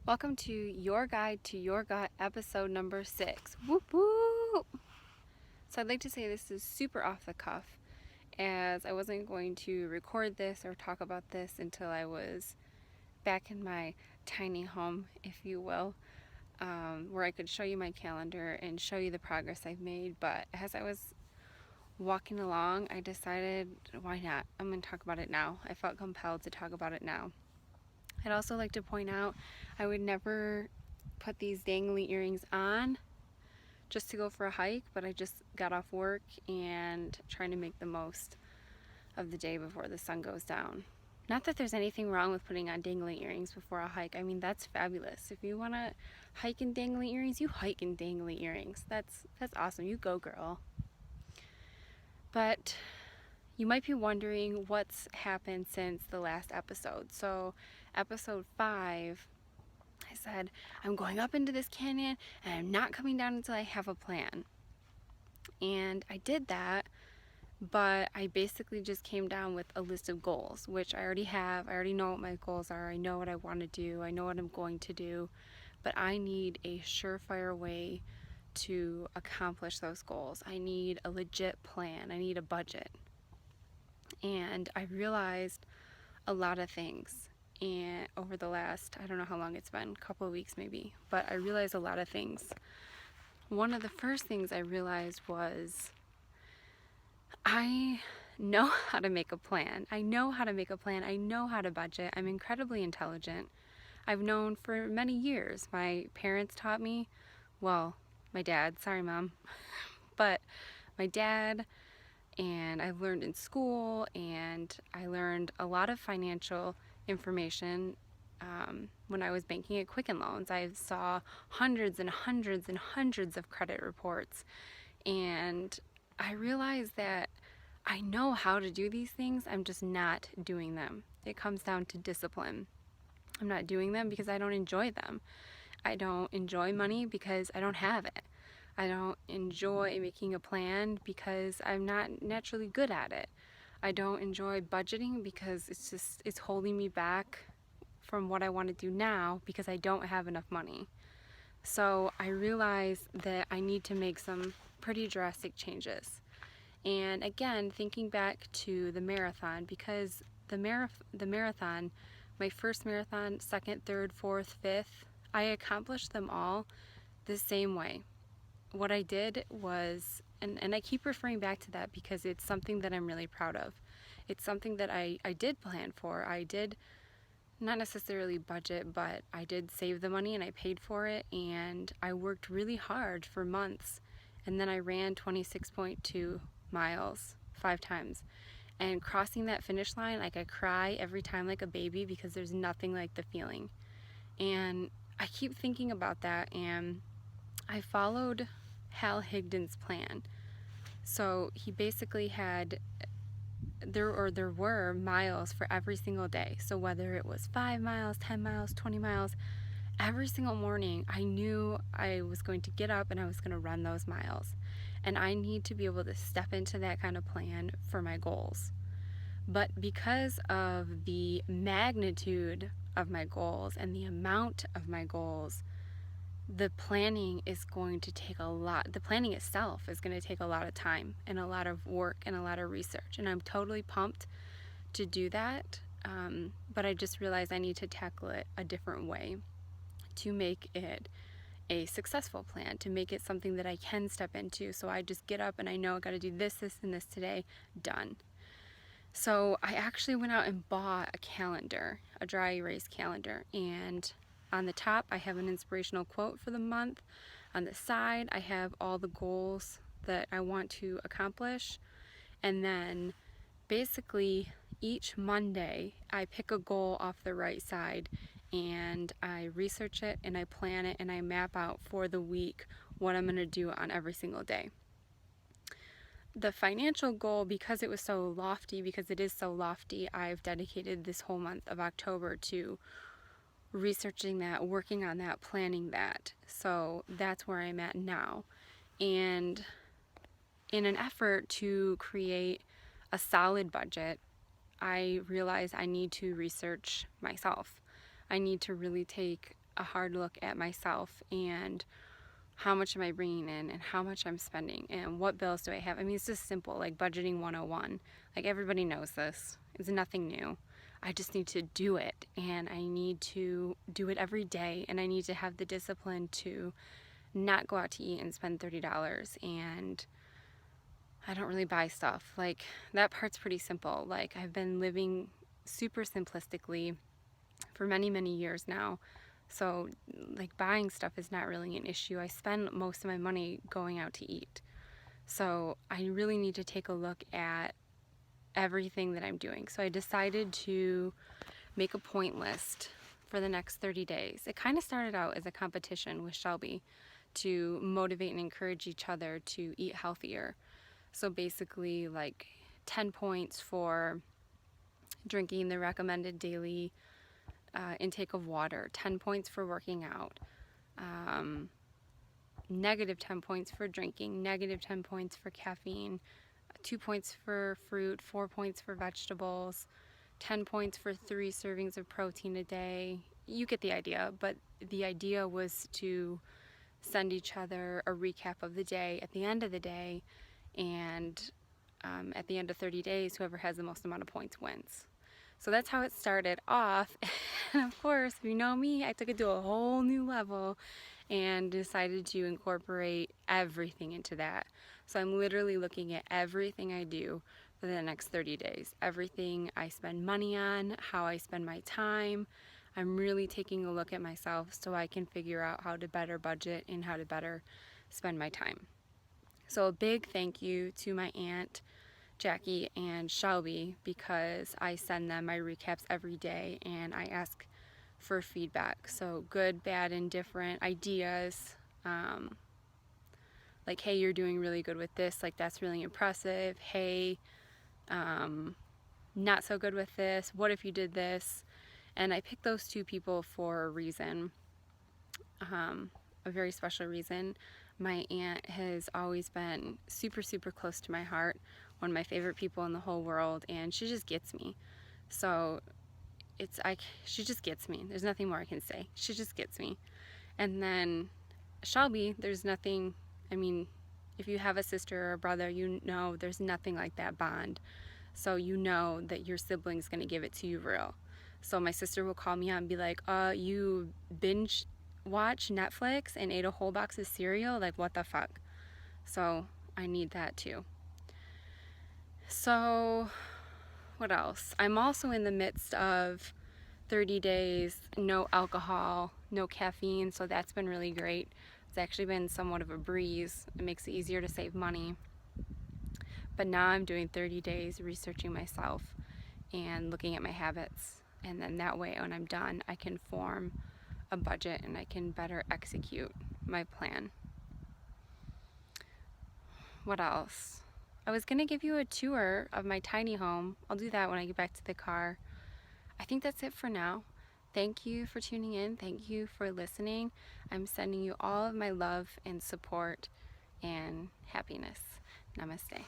Welcome to Your Guide to Your Gut, episode number 6. Whoop whoop! So I'd like to say this is super off the cuff, as I wasn't going to record this or talk about this until I was back in my tiny home, if you will, where I could show you my calendar and show you the progress I've made. But as I was walking along, I decided, why not? I'm going to talk about it now. I felt compelled to talk about it now. I'd also like to point out I would never put these dangly earrings on just to go for a hike, but I just got off work and trying to make the most of the day before the sun goes down. Not that there's anything wrong with putting on dangly earrings before a hike. I mean, that's fabulous. If you want to hike in dangly earrings, you hike in dangly earrings. That's awesome. You go, girl. But you might be wondering what's happened since the last episode. So episode 5, I said, I'm going up into this canyon and I'm not coming down until I have a plan. And I did that, but I basically just came down with a list of goals, which I already have. I already know what my goals are. I know what I want to do. I know what I'm going to do. But I need a surefire way to accomplish those goals. I need a legit plan. I need a budget. And I realized a lot of things, and over the last, I don't know how long it's been, a couple of weeks maybe, but I realized a lot of things. One of the first things I realized was I know how to make a plan. I know how to budget. I'm incredibly intelligent. I've known for many years. My parents taught me, well, my dad, sorry mom, but my dad, and I learned in school, and I learned a lot of financial information when I was banking at Quicken Loans. I saw hundreds and hundreds and hundreds of credit reports, and I realized that I know how to do these things, I'm just not doing them. It comes down to discipline. I'm not doing them because I don't enjoy them. I don't enjoy money because I don't have it. I don't enjoy making a plan because I'm not naturally good at it. I don't enjoy budgeting because it's holding me back from what I want to do now because I don't have enough money. So I realized that I need to make some pretty drastic changes. And again, thinking back to the marathon, because the marathon, my first marathon, second, third, fourth, fifth, I accomplished them all the same way. What I did was, and I keep referring back to that because it's something that I'm really proud of. It's something that I did plan for. I did not necessarily budget, but I did save the money and I paid for it, and I worked really hard for months. And then I ran 26.2 miles 5 times. And crossing that finish line, like I cry every time like a baby because there's nothing like the feeling. And I keep thinking about that, and I followed Hal Higdon's plan. So he basically had, there were miles for every single day. So whether it was 5 miles, 10 miles, 20 miles, every single morning I knew I was going to get up and I was going to run those miles. And I need to be able to step into that kind of plan for my goals. But because of the magnitude of my goals and the amount of my goals, the planning is going to take a lot. The planning itself is going to take a lot of time and a lot of work and a lot of research. And I'm totally pumped to do that. But I just realized I need to tackle it a different way to make it a successful plan, to make it something that I can step into. So I just get up and I know I got to do this, this, and this today. Done. So I actually went out and bought a calendar, a dry erase calendar, and on the top I have an inspirational quote for the month. On the side I have all the goals that I want to accomplish, and then basically each Monday I pick a goal off the right side and I research it and I plan it and I map out for the week what I'm going to do on every single day. The financial goal, because it is so lofty, I've dedicated this whole month of October to researching that, working on that, planning that. So that's where I'm at now. And in an effort to create a solid budget, I realize I need to research myself. I need to really take a hard look at myself and how much am I bringing in and how much I'm spending and what bills do I have. I mean, it's just simple, like budgeting 101. Like, everybody knows this. It's nothing new. I just need to do it, and I need to do it every day, and I need to have the discipline to not go out to eat and spend $30, and I don't really buy stuff. Like, that part's pretty simple. Like, I've been living super simplistically for many, many years now. So, like, buying stuff is not really an issue. I spend most of my money going out to eat. So, I really need to take a look at everything that I'm doing. So, I decided to make a point list for the next 30 days. It kind of started out as a competition with Shelby to motivate and encourage each other to eat healthier. So, basically, like 10 points for drinking the recommended daily intake of water, 10 points for working out, negative 10 points for drinking, negative 10 points for caffeine, 2 points for fruit, 4 points for vegetables, 10 points for 3 servings of protein a day. You get the idea, but the idea was to send each other a recap of the day at the end of the day, and at the end of 30 days, whoever has the most amount of points wins. So that's how it started off. And of course, if you know me, I took it to a whole new level and decided to incorporate everything into that. So I'm literally looking at everything I do for the next 30 days. Everything I spend money on, how I spend my time. I'm really taking a look at myself so I can figure out how to better budget and how to better spend my time. So a big thank you to my aunt Jackie and Shelby, because I send them my recaps every day and I ask for feedback. So good, bad, indifferent ideas. Like, hey, you're doing really good with this. Like, that's really impressive. Hey, not so good with this. What if you did this? And I picked those 2 people for a reason, a very special reason. My aunt has always been super, super close to my heart, one of my favorite people in the whole world, and she just gets me. So she just gets me. There's nothing more I can say. She just gets me. And then Shelby, there's nothing, I mean, if you have a sister or a brother, you know there's nothing like that bond. So you know that your sibling's going to give it to you real. So my sister will call me out and be like, you binge watch Netflix and ate a whole box of cereal? Like, what the fuck? So I need that too. So what else? I'm also in the midst of 30 days, no alcohol, no caffeine, so that's been really great. It's actually been somewhat of a breeze. It makes it easier to save money. But now I'm doing 30 days researching myself and looking at my habits. And then that way, when I'm done, I can form a budget and I can better execute my plan. What else? I was going to give you a tour of my tiny home. I'll do that when I get back to the car. I think that's it for now. Thank you for tuning in. Thank you for listening. I'm sending you all of my love and support and happiness. Namaste.